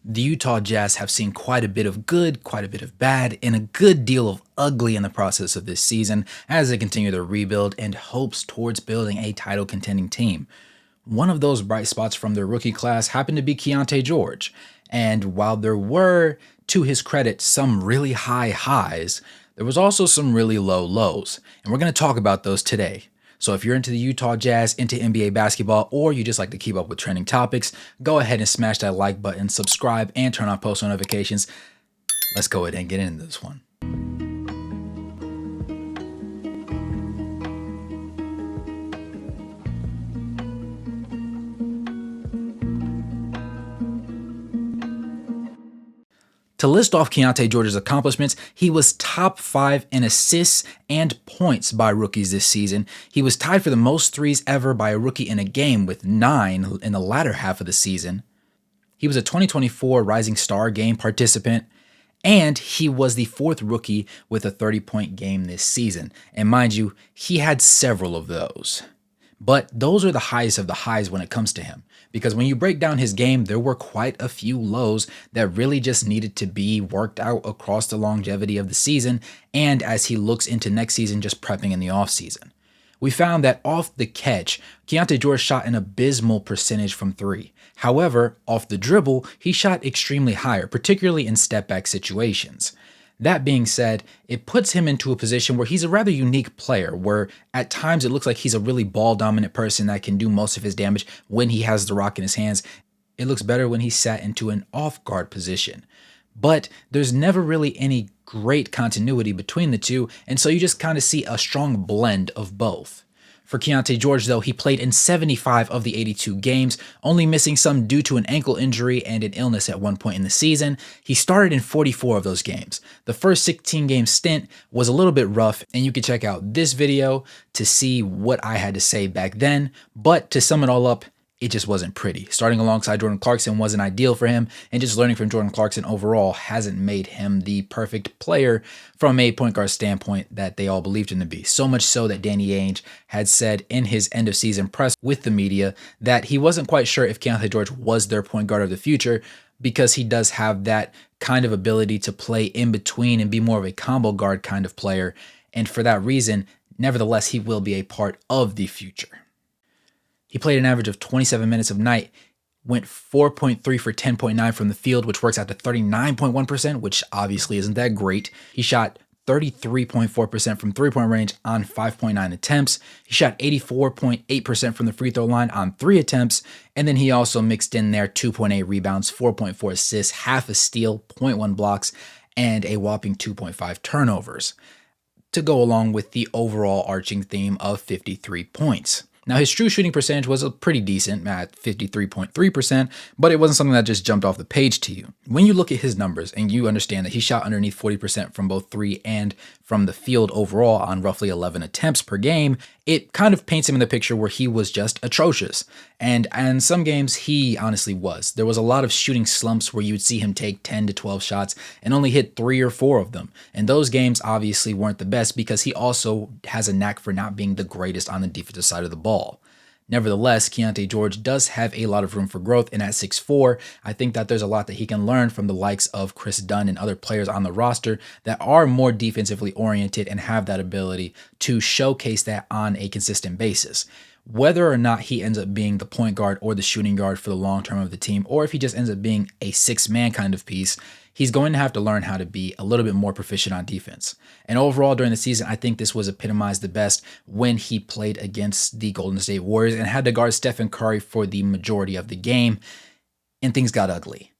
The Utah Jazz have seen quite a bit of good, quite a bit of bad, and a good deal of ugly in the process of this season as they continue their rebuild and hopes towards building a title contending team. One of those bright spots from their rookie class happened to be Keyonte George, and while there were, to his credit, some really high highs, there was also some really low lows, and we're going to talk about those today. So if you're into the Utah Jazz, into NBA basketball, or you just like to keep up with trending topics, go ahead and smash that like button, subscribe, and turn on post notifications. Let's go ahead and get into this one. To list off Keyonte George's accomplishments, he was top 5 in assists and points by rookies this season. He was tied for the most threes ever by a rookie in a game with 9 in the latter half of the season. He was a 2024 Rising Star Game participant, and he was the 4th rookie with a 30-point game this season. And mind you, he had several of those. But those are the highest of the highs when it comes to him. Because when you break down his game, there were quite a few lows that really just needed to be worked out across the longevity of the season and as he looks into next season just prepping in the offseason. We found that off the catch, Keyonte George shot an abysmal percentage from 3. However, off the dribble, he shot extremely higher, particularly in step-back situations. That being said, it puts him into a position where he's a rather unique player, where at times it looks like he's a really ball-dominant person that can do most of his damage when he has the rock in his hands. It looks better when he's sat into an off-guard position. But there's never really any great continuity between the two, and so you just kind of see a strong blend of both. For Keyonte George, though, he played in 75 of the 82 games, only missing some due to an ankle injury and an illness at one point in the season. He started in 44 of those games. The first 16-game stint was a little bit rough, and you can check out this video to see what I had to say back then. But to sum it all up, it just wasn't pretty. Starting alongside Jordan Clarkson wasn't ideal for him, and just learning from Jordan Clarkson overall hasn't made him the perfect player from a point guard standpoint that they all believed him to be. So much so that Danny Ainge had said in his end of season press with the media that he wasn't quite sure if Keyonte George was their point guard of the future, because he does have that kind of ability to play in between and be more of a combo guard kind of player. And for that reason, nevertheless, he will be a part of the future. He played an average of 27 minutes a night, went 4.3 for 10.9 from the field, which works out to 39.1%, which obviously isn't that great. He shot 33.4% from three-point range on 5.9 attempts. He shot 84.8% from the free throw line on 3 attempts. And then he also mixed in there 2.8 rebounds, 4.4 assists, half a steal, 0.1 blocks, and a whopping 2.5 turnovers to go along with the overall arching theme of 53 points. Now, his true shooting percentage was pretty decent at 53.3%, but it wasn't something that just jumped off the page to you. When you look at his numbers and you understand that he shot underneath 40% from both 3 and from the field overall on roughly 11 attempts per game, it kind of paints him in the picture where he was just atrocious. And in some games, he honestly was. There was a lot of shooting slumps where you would see him take 10 to 12 shots and only hit 3 or 4 of them. And those games obviously weren't the best because he also has a knack for not being the greatest on the defensive side of the ball. Nevertheless, Keyonte George does have a lot of room for growth, and at 6'4", I think that there's a lot that he can learn from the likes of Chris Dunn and other players on the roster that are more defensively oriented and have that ability to showcase that on a consistent basis. Whether or not he ends up being the point guard or the shooting guard for the long term of the team, or if he just ends up being a 6-man kind of piece, he's going to have to learn how to be a little bit more proficient on defense. And overall, during the season, I think this was epitomized the best when he played against the Golden State Warriors and had to guard Stephen Curry for the majority of the game, and things got ugly.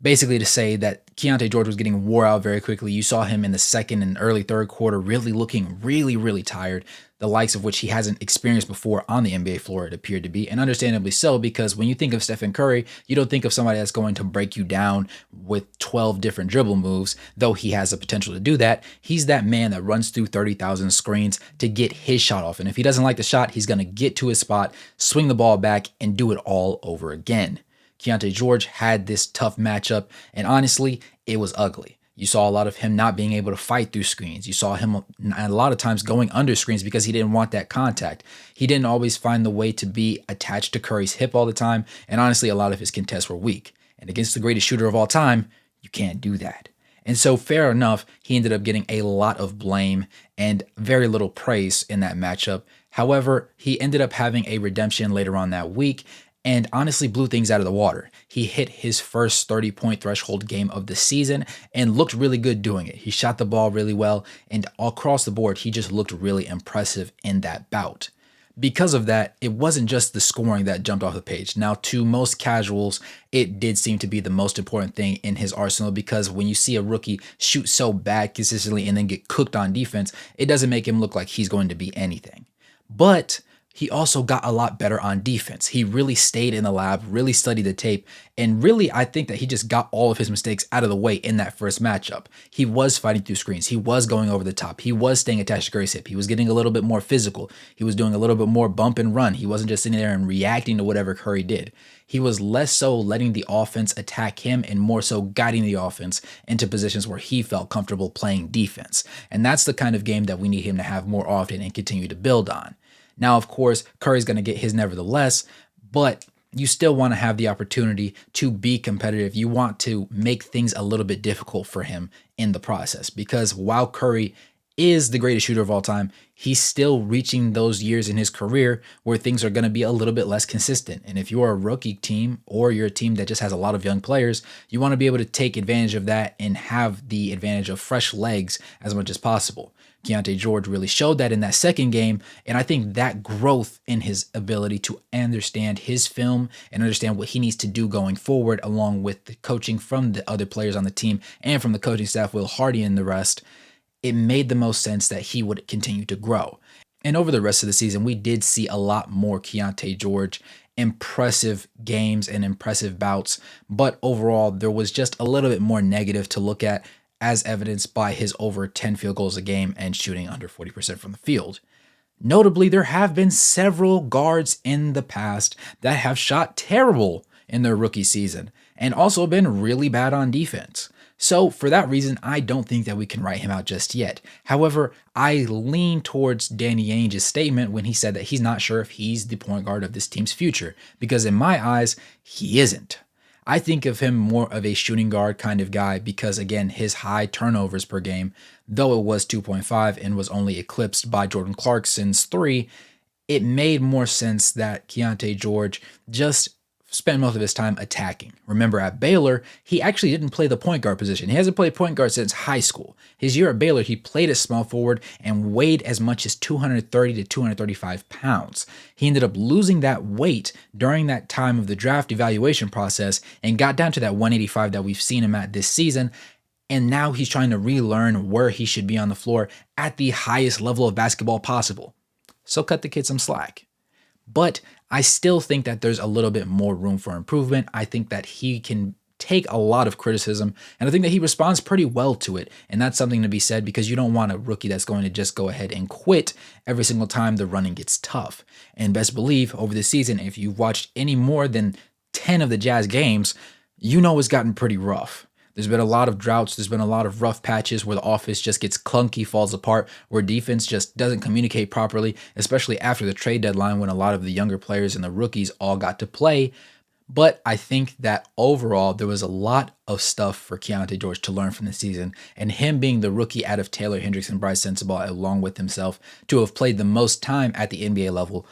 Basically to say that Keyonte George was getting wore out very quickly. You saw him in the second and early third quarter really looking really tired, the likes of which he hasn't experienced before on the NBA floor, it appeared to be, and understandably so, because when you think of Stephen Curry, you don't think of somebody that's going to break you down with 12 different dribble moves, though he has the potential to do that. He's that man that runs through 30,000 screens to get his shot off, and if he doesn't like the shot, he's going to get to his spot, swing the ball back, and do it all over again. Keyonte George had this tough matchup, and honestly, it was ugly. You saw a lot of him not being able to fight through screens. You saw him a lot of times going under screens because he didn't want that contact. He didn't always find the way to be attached to Curry's hip all the time, and honestly, a lot of his contests were weak. And against the greatest shooter of all time, you can't do that. And so, fair enough, he ended up getting a lot of blame and very little praise in that matchup. However, he ended up having a redemption later on that week and honestly blew things out of the water. He hit his first 30-point threshold game of the season and looked really good doing it. He shot the ball really well, and across the board, he just looked really impressive in that bout. Because of that, it wasn't just the scoring that jumped off the page. Now, to most casuals, it did seem to be the most important thing in his arsenal, because when you see a rookie shoot so bad consistently and then get cooked on defense, it doesn't make him look like he's going to be anything. But he also got a lot better on defense. He really stayed in the lab, really studied the tape, and really, I think that he just got all of his mistakes out of the way in that first matchup. He was fighting through screens. He was going over the top. He was staying attached to Curry's hip. He was getting a little bit more physical. He was doing a little bit more bump and run. He wasn't just sitting there and reacting to whatever Curry did. He was less so letting the offense attack him and more so guiding the offense into positions where he felt comfortable playing defense. And that's the kind of game that we need him to have more often and continue to build on. Now, of course, Curry's going to get his nevertheless, but you still want to have the opportunity to be competitive. You want to make things a little bit difficult for him in the process, because while Curry is the greatest shooter of all time, he's still reaching those years in his career where things are going to be a little bit less consistent. And if you're a rookie team or you're a team that just has a lot of young players, you want to be able to take advantage of that and have the advantage of fresh legs as much as possible. Keyonte George really showed that in that second game, and I think that growth in his ability to understand his film and understand what he needs to do going forward, along with the coaching from the other players on the team and from the coaching staff, Will Hardy and the rest, it made the most sense that he would continue to grow. And over the rest of the season, we did see a lot more Keyonte George, impressive games and impressive bouts, but overall, there was just a little bit more negative to look at, as evidenced by his over 10 field goals a game and shooting under 40% from the field. Notably, there have been several guards in the past that have shot terrible in their rookie season and also been really bad on defense. So for that reason, I don't think that we can write him out just yet. However, I lean towards Danny Ainge's statement when he said that he's not sure if he's the point guard of this team's future, because in my eyes, he isn't. I think of him more of a shooting guard kind of guy because, again, his high turnovers per game, though it was 2.5 and was only eclipsed by Jordan Clarkson's 3, it made more sense that Keyonte George just spent most of his time attacking. Remember, at Baylor, he actually didn't play the point guard position. He hasn't played point guard since high school. His year at Baylor, he played as small forward and weighed as much as 230 to 235 pounds. He ended up losing that weight during that time of the draft evaluation process and got down to that 185 that we've seen him at this season. And now he's trying to relearn where he should be on the floor at the highest level of basketball possible. So cut the kid some slack. But I still think that there's a little bit more room for improvement. I think that he can take a lot of criticism, and I think that he responds pretty well to it. And that's something to be said, because you don't want a rookie that's going to just go ahead and quit every single time the running gets tough. And best believe, over the season, if you've watched any more than 10 of the Jazz games, you know it's gotten pretty rough. There's been a lot of droughts. There's been a lot of rough patches where the offense just gets clunky, falls apart, where defense just doesn't communicate properly, especially after the trade deadline when a lot of the younger players and the rookies all got to play. But I think that overall, there was a lot of stuff for Keyonte George to learn from the season, and him being the rookie out of Taylor Hendricks and Bryce Sensabaugh along with himself to have played the most time at the NBA level,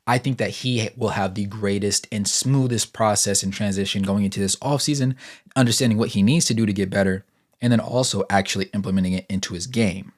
I think that he will have the greatest and smoothest process and transition going into this offseason, understanding what he needs to do to get better, and then also actually implementing it into his game.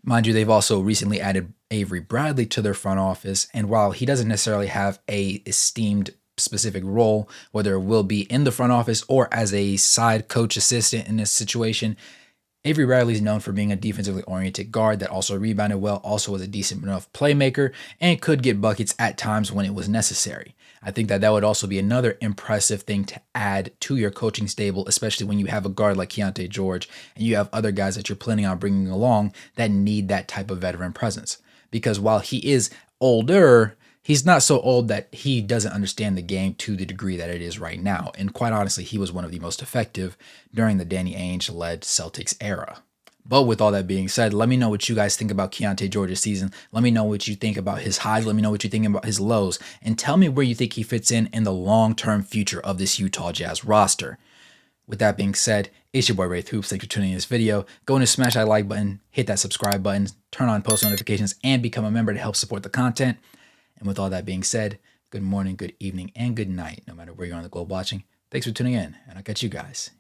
Mind you, they've also recently added Avery Bradley to their front office, and while he doesn't necessarily have a esteemed specific role, whether it will be in the front office or as a side coach assistant in this situation, Avery Bradley is known for being a defensively oriented guard that also rebounded well, also was a decent enough playmaker, and could get buckets at times when it was necessary. I think that that would also be another impressive thing to add to your coaching stable, especially when you have a guard like Keyonte George and you have other guys that you're planning on bringing along that need that type of veteran presence. Because while he is older, he's not so old that he doesn't understand the game to the degree that it is right now. And quite honestly, he was one of the most effective during the Danny Ainge-led Celtics era. But with all that being said, let me know what you guys think about Keyonte George's season. Let me know what you think about his highs. Let me know what you think about his lows. And tell me where you think he fits in the long-term future of this Utah Jazz roster. With that being said, it's your boy Wraith Hoops. Thanks for tuning in this video. Go and smash that like button, hit that subscribe button, turn on post notifications, and become a member to help support the content. And with all that being said, good morning, good evening, and good night, no matter where you're on the globe watching. Thanks for tuning in, and I'll catch you guys